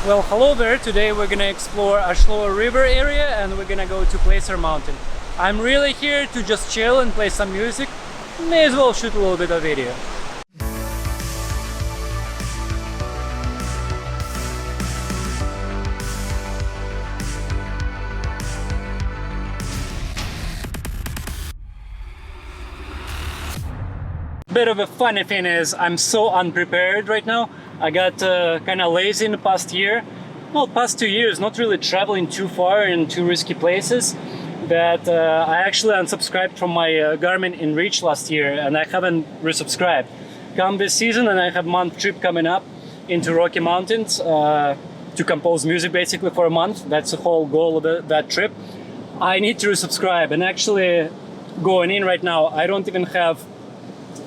Well, hello there. Today we're gonna explore Ashloa River area and we're gonna go to Placer Mountain. I'm really here to just chill and play some music. May as well shoot a little bit of video. Bit of a funny thing is I'm so unprepared right now. I got kind of lazy in the past year. Well, past 2 years, not really traveling too far in too risky places. That I actually unsubscribed from my Garmin InReach last year and I haven't resubscribed. Come this season and I have a month trip coming up into Rocky Mountains to compose music basically for a month. That's the whole goal of that trip. I need to resubscribe, and actually going in right now, I don't even have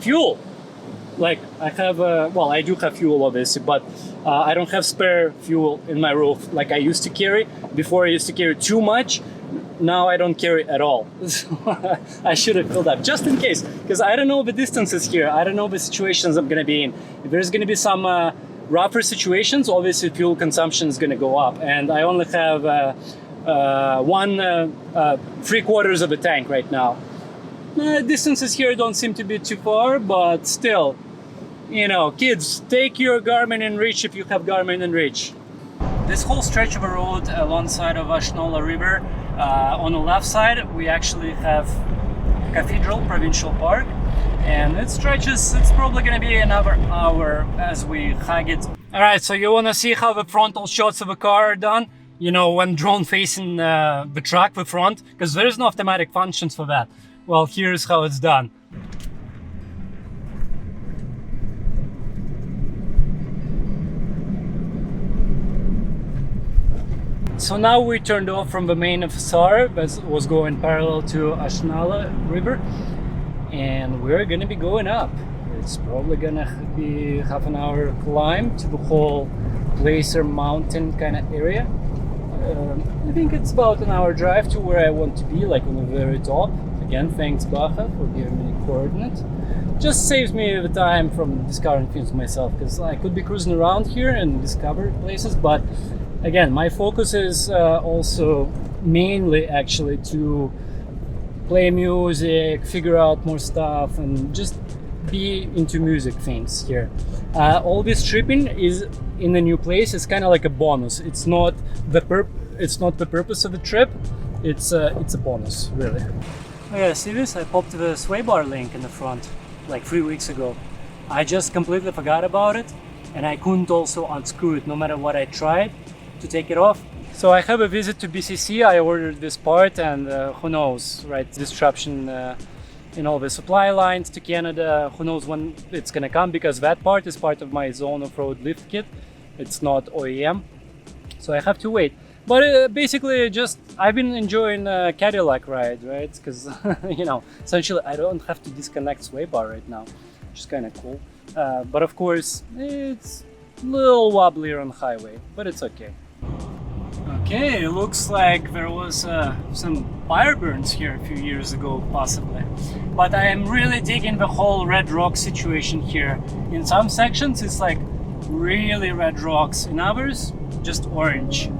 fuel. Like I have, well, I do have fuel obviously, but I don't have spare fuel in my roof like I used to carry. Before I used to carry too much, now I don't carry at all. I should have filled up just in case, because I don't know the distances here. I don't know the situations I'm gonna be in. If there's gonna be some rougher situations, obviously fuel consumption is gonna go up, and I only have 3/4 of a tank right now. Distances here don't seem to be too far, but still, you know, kids, take your Garmin InReach if you have Garmin InReach. This whole stretch of a road alongside of Ashnola River, on the left side, we actually have Cathedral Provincial Park, and it stretches, it's probably gonna be another hour as we hike it. All right, so you wanna see how the frontal shots of a car are done? You know, when drone facing the truck, the front, because there is no automatic functions for that. Well, here's how it's done. So now we turned off from the main FSR that was going parallel to Ashnola River, and we're gonna be going up. It's probably gonna be half an hour climb to the whole Placer Mountain kind of area. I think it's about an hour drive to where I want to be, like on the very top. Again, thanks Baja for giving me the coordinate. Just saves me the time from discovering things myself, because I could be cruising around here and discover places, but again, my focus is also mainly actually to play music, figure out more stuff, and just be into music things here. All this tripping is in a new place. It's kind of like a bonus. It's not the purpose of the trip. It's a bonus, really. Oh yeah, see this? I popped the sway bar link in the front like 3 weeks ago. I just completely forgot about it, and I couldn't also unscrew it no matter what I tried to take it off. So I have a visit to BCC. I ordered this part, and who knows, right? Disruption in all the supply lines to Canada. Who knows when it's gonna come, because that part is part of my Zone Off-Road lift kit. It's not OEM, so I have to wait. But basically, just I've been enjoying Cadillac ride, right? Because you know, essentially, I don't have to disconnect sway bar right now, which is kind of cool. But of course, it's a little wobblier on highway, but it's okay. Okay, it looks like there was some fire burns here a few years ago, possibly. But I am really digging the whole red rock situation here. In some sections, it's like really red rocks. In others, just orange.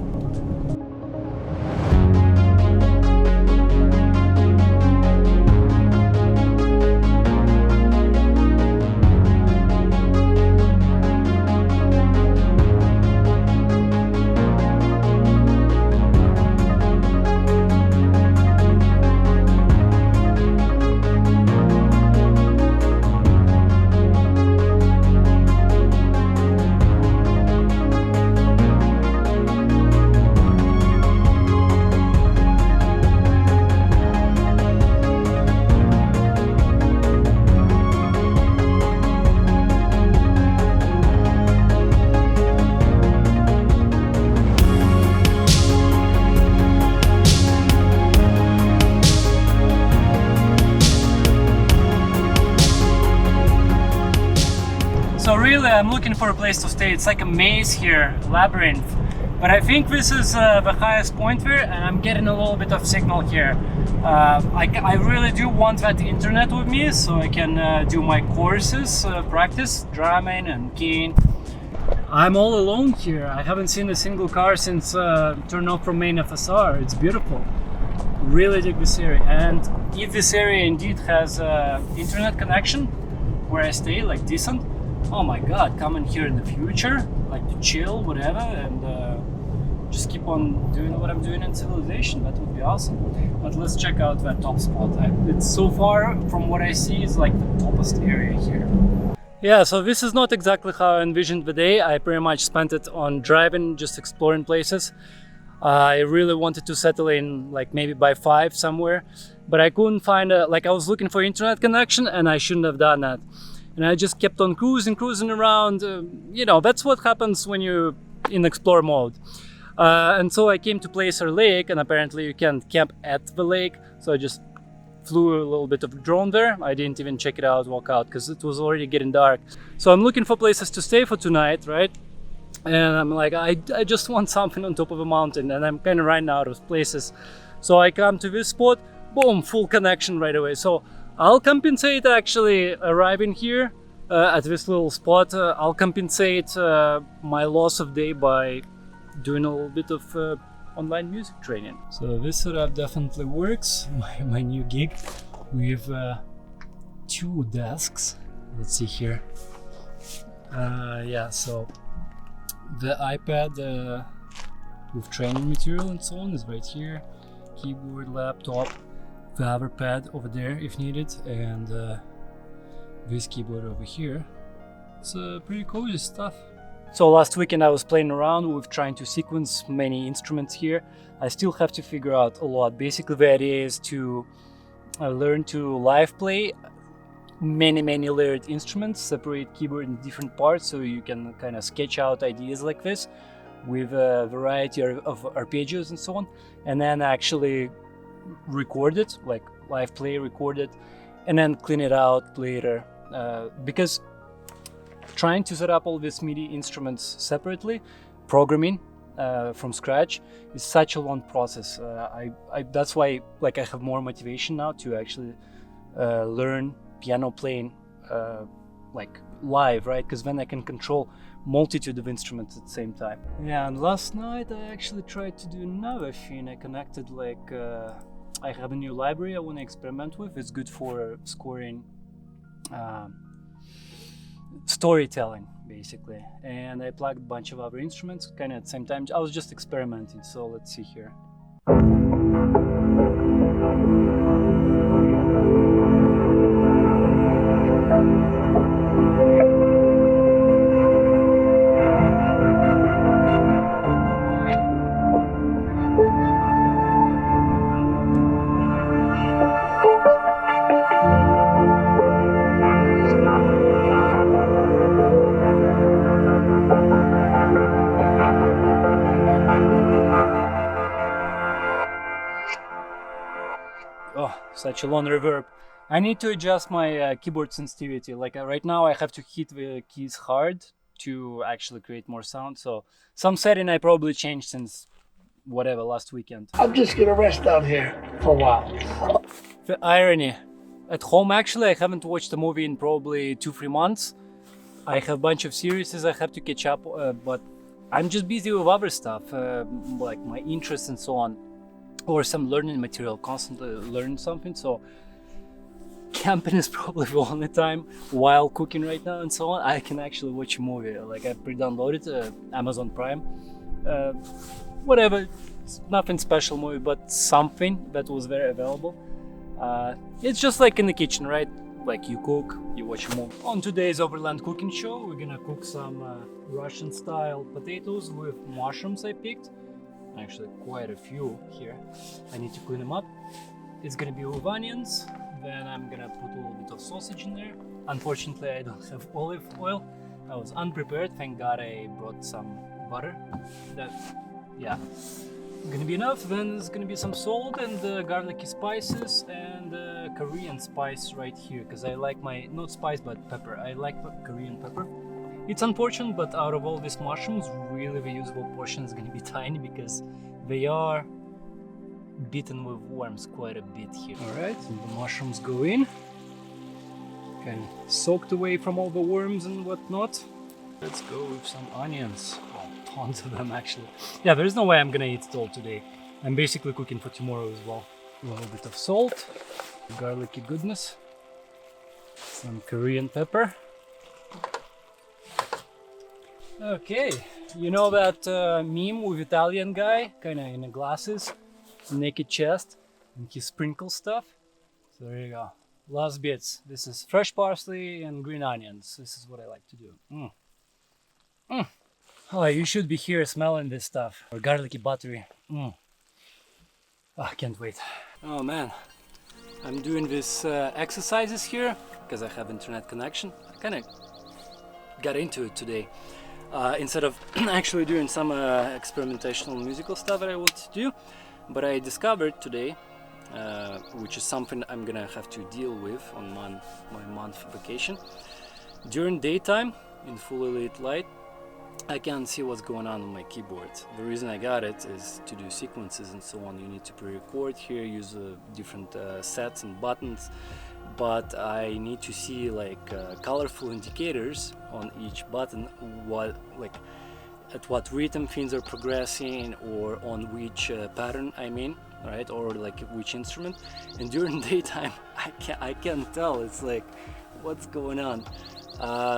So really, I'm looking for a place to stay. It's like a maze here, labyrinth. But I think this is the highest point here, and I'm getting a little bit of signal here. I really do want that internet with me, so I can do my courses, practice drumming and keying. I'm all alone here. I haven't seen a single car since turn off from main FSR. It's beautiful. Really dig this area. And if this area indeed has internet connection where I stay, like decent, oh my god, coming here in the future, like to chill, whatever, and just keep on doing what I'm doing in Civilization. That would be awesome. But let's check out that top spot. It's so far from what I see is like the toppest area here. Yeah, so this is not exactly how I envisioned the day. I pretty much spent it on driving, just exploring places. I really wanted to settle in like maybe by 5 somewhere, but I couldn't find like I was looking for internet connection and I shouldn't have done that. And I just kept on cruising around. You know, that's what happens when you're in explore mode. And so I came to Placer Lake, and apparently you can't camp at the lake. So I just flew a little bit of a drone there. I didn't even check it out, walk out, because it was already getting dark. So I'm looking for places to stay for tonight, right? And I'm like, I just want something on top of a mountain, and I'm kind of running out of places. So I come to this spot, boom, full connection right away. So I'll compensate actually arriving here at this little spot. I'll compensate my loss of day by doing a little bit of online music training. So this setup definitely works. My new gig with 2 desks. Let's see here. Yeah, so the iPad with training material and so on is right here. Keyboard, laptop, the other pad over there if needed, and this keyboard over here. It's pretty cozy stuff. So last weekend I was playing around with trying to sequence many instruments here. I still have to figure out a lot. Basically the idea is to learn to live play many layered instruments, separate keyboard in different parts so you can kind of sketch out ideas like this with a variety of arpeggios and so on, and then actually record it, like live play, record it, and then clean it out later. Because trying to set up all these MIDI instruments separately, programming from scratch, is such a long process. That's why like I have more motivation now to actually learn piano playing like live, right? Because then I can control multitude of instruments at the same time. Yeah, and last night I actually tried to do another thing. I connected like I have a new library I want to experiment with. It's good for scoring storytelling basically, and I plugged a bunch of other instruments kind of at the same time. I was just experimenting, so let's see here. Oh, such a long reverb. I need to adjust my keyboard sensitivity. Like right now I have to hit the keys hard to actually create more sound. So some setting I probably changed since whatever last weekend. I'm just gonna rest down here for a while. The irony. At home actually I haven't watched a movie in probably 2-3 months. I have a bunch of series I have to catch up, but I'm just busy with other stuff, like my interests and so on. Or some learning material, constantly learning something. So camping is probably the only time while cooking right now and so on I can actually watch a movie. Like I pre-downloaded Amazon Prime, whatever, it's nothing special movie, but something that was very available. It's just like in the kitchen, right? Like you cook, you watch a movie. On today's Overland cooking show, we're gonna cook some Russian style potatoes with mushrooms I picked. Actually quite a few here. I need to clean them up. It's gonna be with onions, then I'm gonna put a little bit of sausage in there. Unfortunately I don't have olive oil. I was unprepared, thank god I brought some butter. That, yeah, gonna be enough. Then there's gonna be some salt and garlicky spices and Korean spice right here, because I like my, not spice but pepper, I like Korean pepper. It's unfortunate, but out of all these mushrooms, really the usable portion is going to be tiny because they are beaten with worms quite a bit here. Alright, so the mushrooms go in, kind of soaked away from all the worms and whatnot. Let's go with some onions. Well, tons of them actually. Yeah, there's no way I'm gonna eat it all today. I'm basically cooking for tomorrow as well. A little bit of salt, garlicky goodness, some Korean pepper. Okay, you know that meme with Italian guy, kinda in the glasses, naked chest, and he sprinkles stuff? So there you go. Last bits. This is fresh parsley and green onions. This is what I like to do. Oh, you should be here smelling this stuff. Or garlicky buttery. Oh, I can't wait. Oh man, I'm doing this exercises here because I have internet connection. I kind of got into it today. Instead of actually doing some experimental musical stuff that I want to do, but I discovered today, which is something I'm gonna have to deal with on my month vacation. During daytime, in full elite light, I can see what's going on my keyboard. The reason I got it is to do sequences and so on. You need to pre-record here, use different sets and buttons, but I need to see like colorful indicators on each button, at what rhythm things are progressing, or on which pattern I mean, right, or like which instrument. And during daytime I can't tell. It's like, what's going on?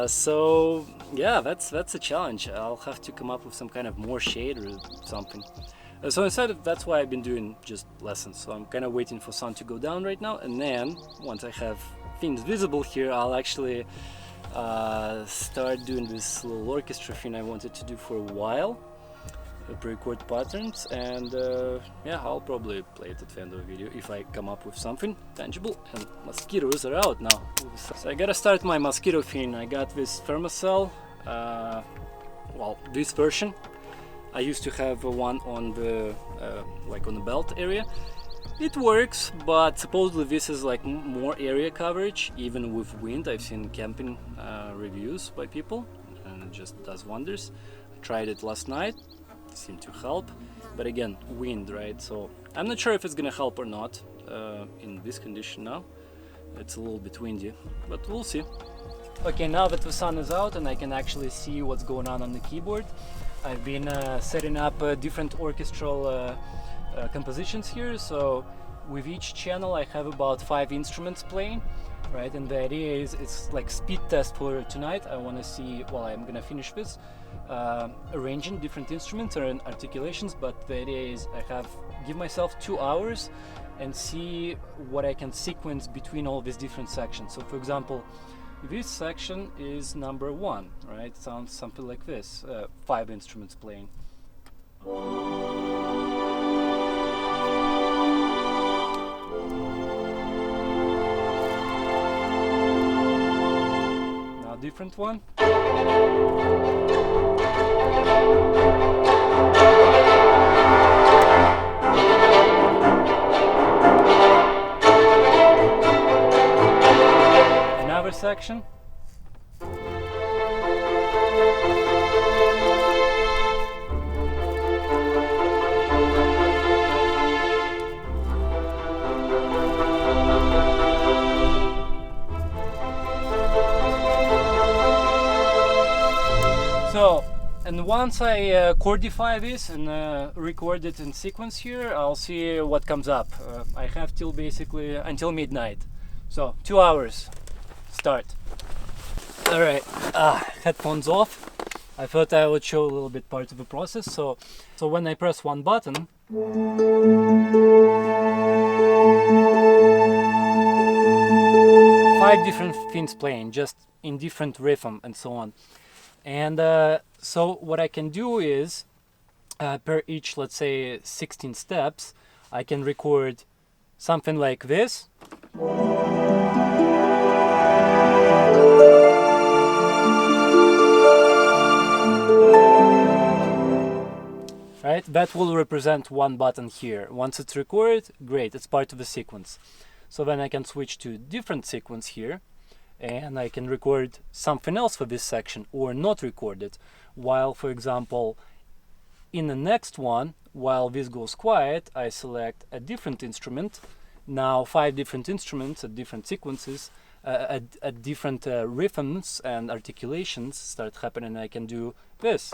So yeah, that's a challenge. I'll have to come up with some kind of more shade or something. So instead, that's why I've been doing just lessons. So I'm kind of waiting for sun to go down right now, and then once I have things visible here, I'll actually start doing this little orchestra thing I wanted to do for a while. Pre-record patterns, and yeah, I'll probably play it at the end of the video if I come up with something tangible. And mosquitoes are out now, so I gotta start my mosquito thing. I got this Thermacell, well, this version. I used to have one on the like on the belt area. It works, but supposedly this is like more area coverage even with wind. I've seen camping reviews by people, and it just does wonders. I tried it last night. Seem to help, but again, wind, right? So I'm not sure if it's gonna help or not in this condition now. It's a little bit windy, but we'll see. Okay, now that the sun is out and I can actually see what's going on the keyboard, I've been setting up different orchestral compositions here. So with each channel I have about 5 instruments playing, right? And the idea is it's like speed test for tonight. I want to see, well, I'm gonna finish this arranging different instruments and articulations, but the idea is give myself 2 hours and see what I can sequence between all these different sections. So for example, this section is number 1, right? Sounds something like this, 5 instruments playing. Now different one. Another section. So, and once I chordify this and record it in sequence here, I'll see what comes up. I have till basically until midnight. So 2 hours. Start. All right. Headphones off. I thought I would show a little bit part of the process. So when I press one button, 5 different things playing, just in different rhythm and so on. And so what I can do is, per each, let's say, 16 steps, I can record something like this. Right? That will represent one button here. Once it's recorded, great, it's part of the sequence. So then I can switch to different sequence here, and I can record something else for this section or not record it, while, for example, in the next one, while this goes quiet, I select a different instrument. Now 5 different instruments at different sequences. a different rhythms and articulations start happening. I can do this.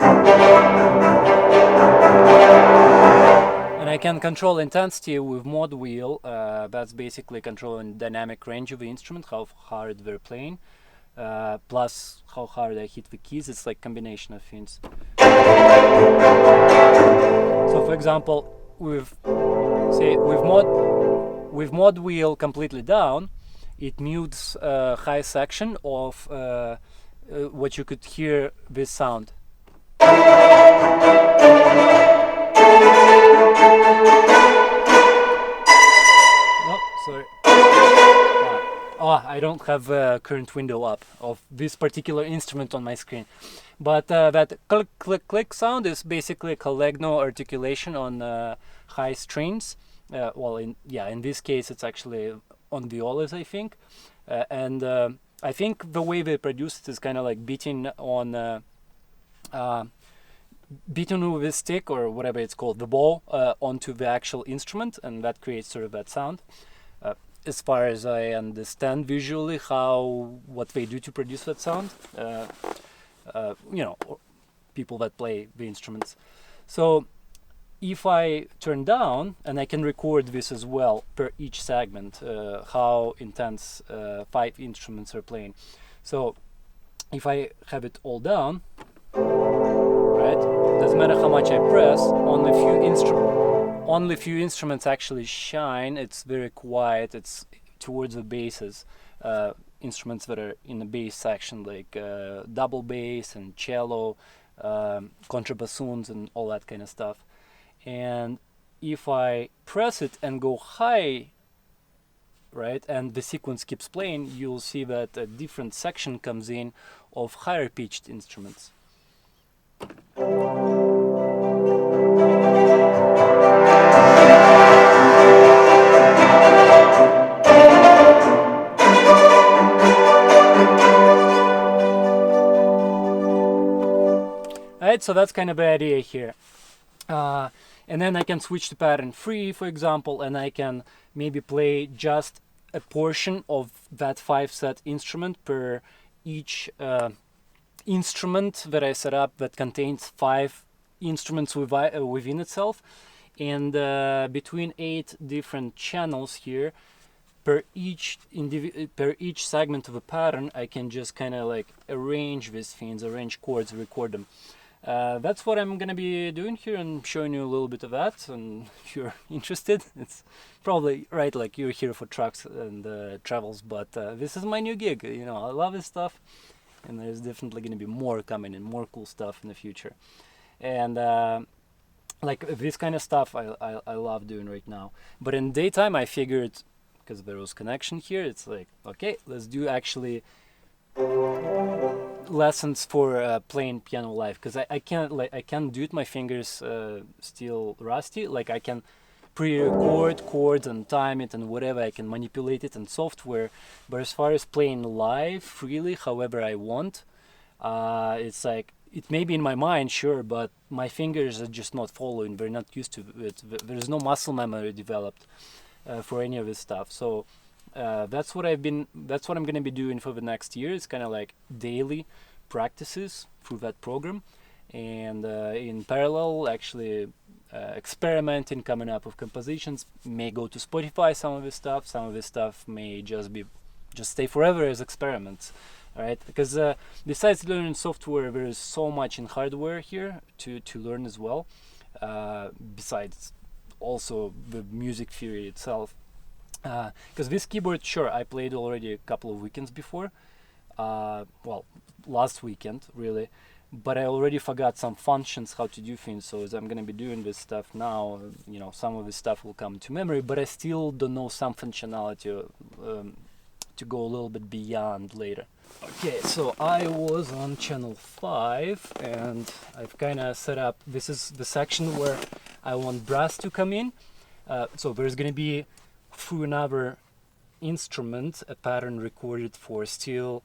And I can control intensity with mod wheel. That's basically controlling dynamic range of the instrument, how hard we're playing, plus how hard I hit the keys. It's like combination of things. So for example, with mod wheel completely down, it mutes high section of what you could hear this sound. Sorry. I don't have a current window up of this particular instrument on my screen. But that click, click, click sound is basically a collegno articulation on high strings. In this case, it's actually on violas, I think. And I think the way they produce it is kind of like beating with a stick or whatever it's called, the ball, onto the actual instrument, and that creates sort of that sound. As far as I understand visually what they do to produce that sound, people that play the instruments. So if I turn down, and I can record this as well per each segment, how intense 5 instruments are playing. So if I have it all down, right, doesn't matter how much I press, only few instruments actually shine. It's very quiet. It's towards the basses. Instruments that are in the bass section, like double bass and cello, contrabassoons and all that kind of stuff. And if I press it and go high, right, and the sequence keeps playing, you'll see that a different section comes in of higher pitched instruments. Right, so that's kind of the idea here. And then I can switch to pattern 3, for example, and I can maybe play just a portion of that 5-set instrument per each instrument that I set up that contains 5 instruments within itself. And between 8 different channels here, per each segment of a pattern, I can just kind of like arrange these things, arrange chords, record them. That's what I'm gonna be doing here and showing you a little bit of that. And if you're interested, it's probably right, like you're here for trucks and travels, but this is my new gig. I love this stuff, and there's definitely gonna be more coming and more cool stuff in the future. And like this kind of stuff I love doing right now. But in daytime, I figured, because there was connection here, it's like, okay, let's do actually lessons for playing piano live, because I can't do it. My fingers still rusty. Like I can pre-record chords and time it and whatever. I can manipulate it in software, but as far as playing live freely, however I want, it's like it may be in my mind, sure, but my fingers are just not following. They're not used to it. There's no muscle memory developed for any of this stuff. So that's what I'm gonna be doing for the next year. It's kind of like daily practices through that program, and in parallel, actually experimenting, coming up with compositions. May go to Spotify, some of this stuff may just stay forever as experiments. All right, because besides learning software, there is so much in hardware here to learn as well, besides also the music theory itself. Because this keyboard, sure, I played already a couple of weekends before, last weekend really, but I already forgot some functions, how to do things. So as I'm gonna be doing this stuff now, some of this stuff will come to memory, but I still don't know some functionality to go a little bit beyond later. Okay, so I was on channel 5 and I've kind of set up, this is the section where I want brass to come in. So there's gonna be through another instrument a pattern recorded for steel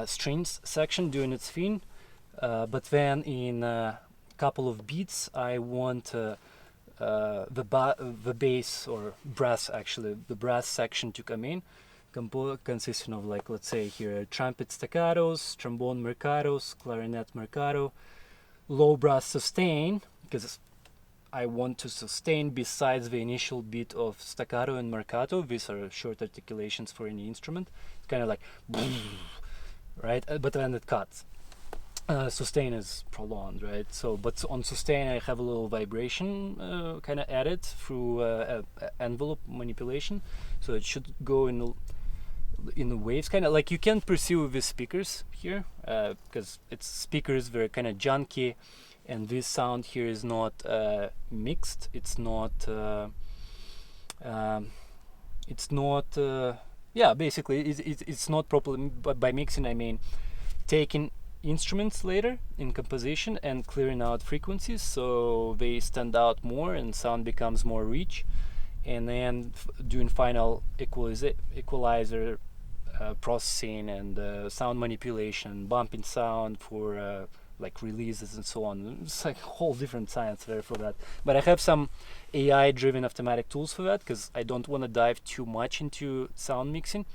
strings section doing its thing, but then in a couple of beats I want the bass or brass, actually the brass section to come in, consisting of, like, let's say here, trumpet staccatos, trombone mercatos, clarinet mercato, low brass sustain, because I want to sustain besides the initial beat of staccato and mercato. These are short articulations for any instrument. It's kind of like, right? But then it cuts. Sustain is prolonged, right? So, but on sustain I have a little vibration kind of added through envelope manipulation, so it should go in the waves, kind of like you can perceive with speakers here, because it's speakers, they're kind of junky, and this sound here is not mixed. It's not. Yeah, basically, it's not properly. But by mixing, I mean taking instruments later in composition and clearing out frequencies so they stand out more and sound becomes more rich, and then doing final equalizer processing and sound manipulation, bumping sound for like releases and so on. It's like a whole different science there for that. But I have some AI driven automatic tools for that because I don't want to dive too much into sound mixing,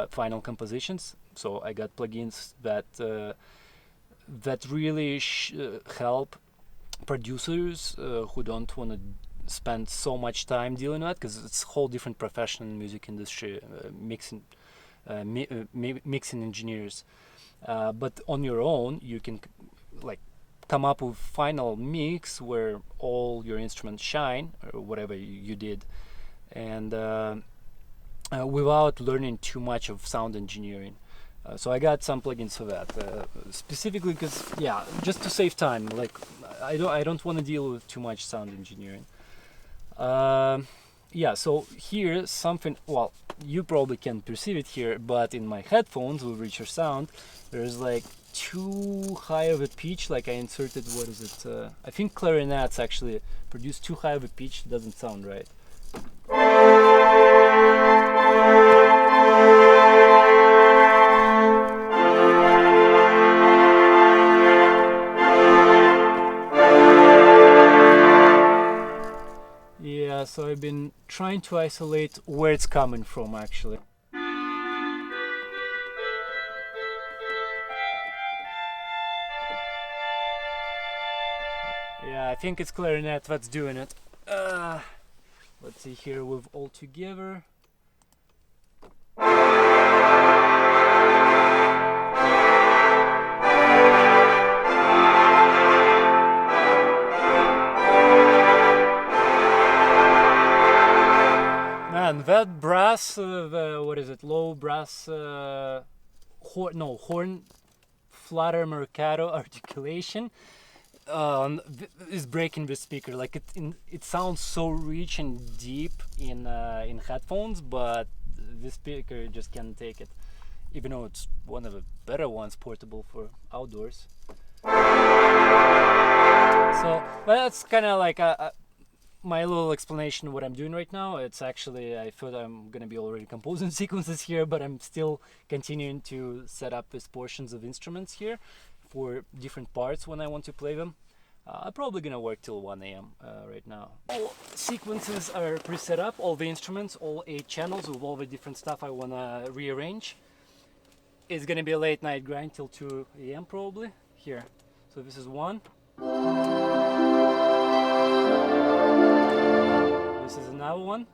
final compositions. So I got plugins that that really help producers who don't want to spend so much time dealing with that, because it's a whole different profession in the music industry, mixing engineers. But on your own, you can like come up with final mix where all your instruments shine, or whatever you did, and without learning too much of sound engineering. So I got some plugins for that, specifically because, yeah, just to save time. Like I don't want to deal with too much sound engineering. Yeah, so here something. Well, you probably can't perceive it here, but in my headphones with richer sound, there's like too high of a pitch. Like I inserted, what is it? I think clarinets actually produce too high of a pitch. It doesn't sound right. Yeah, so I've been trying to isolate where it's coming from actually. Yeah, I think it's clarinet that's doing it. Let's see here with all together. Man, that brass, what is it? Low brass, horn flutter mercato articulation is breaking the speaker. Like it sounds so rich and deep in headphones, but the speaker just can't take it, even though it's one of the better ones, portable for outdoors. So that's kind of like my little explanation of what I'm doing right now. It's actually, I thought I'm gonna be already composing sequences here, but I'm still continuing to set up these portions of instruments here for different parts when I want to play them. I'm probably gonna work till 1 a.m. Right now. All sequences are pre-set up, all the instruments, all 8 channels with all the different stuff I wanna rearrange. It's gonna be a late night grind till 2 a.m. probably. Here, so this is one. This is another one.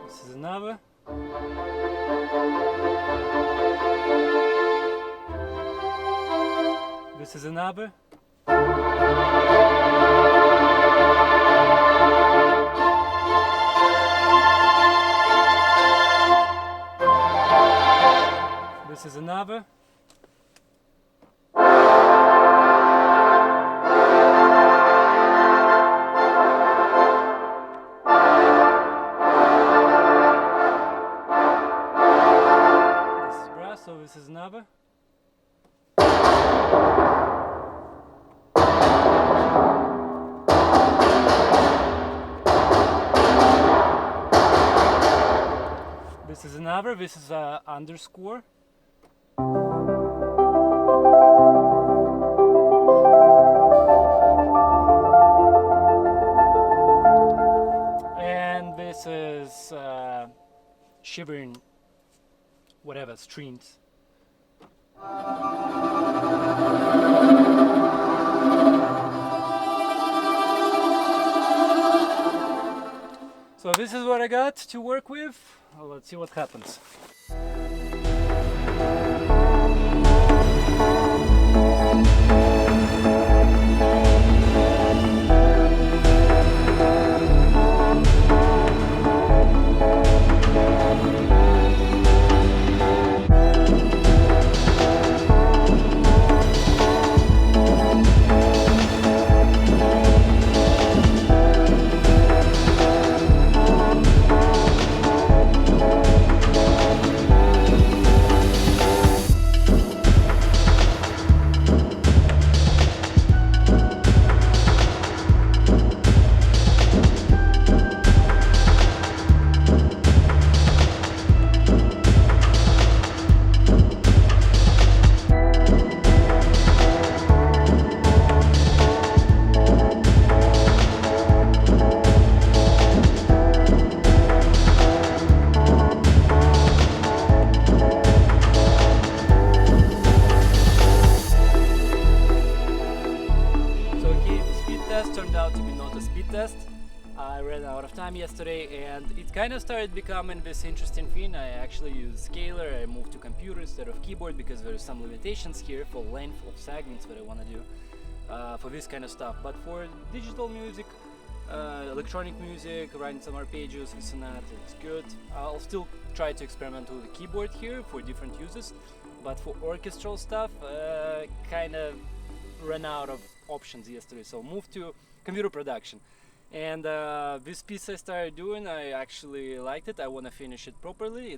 This is another. This is another. This is another. So this is another. This is another. This is a underscore. shivering whatever strings. So this is what I got to work with. Let's see what happens. Turned out to be not a speed test. I ran out of time yesterday and it kind of started becoming this interesting thing. I actually use scaler, I moved to computer instead of keyboard because there are some limitations here for length of segments that I want to do for this kind of stuff. But for digital music, electronic music, writing some arpeggios, this and that, it's good. I'll still try to experiment with the keyboard here for different uses, but for orchestral stuff, kind of ran out of options yesterday, so moved to computer production. And this piece I started doing, I actually liked it. I want to finish it properly.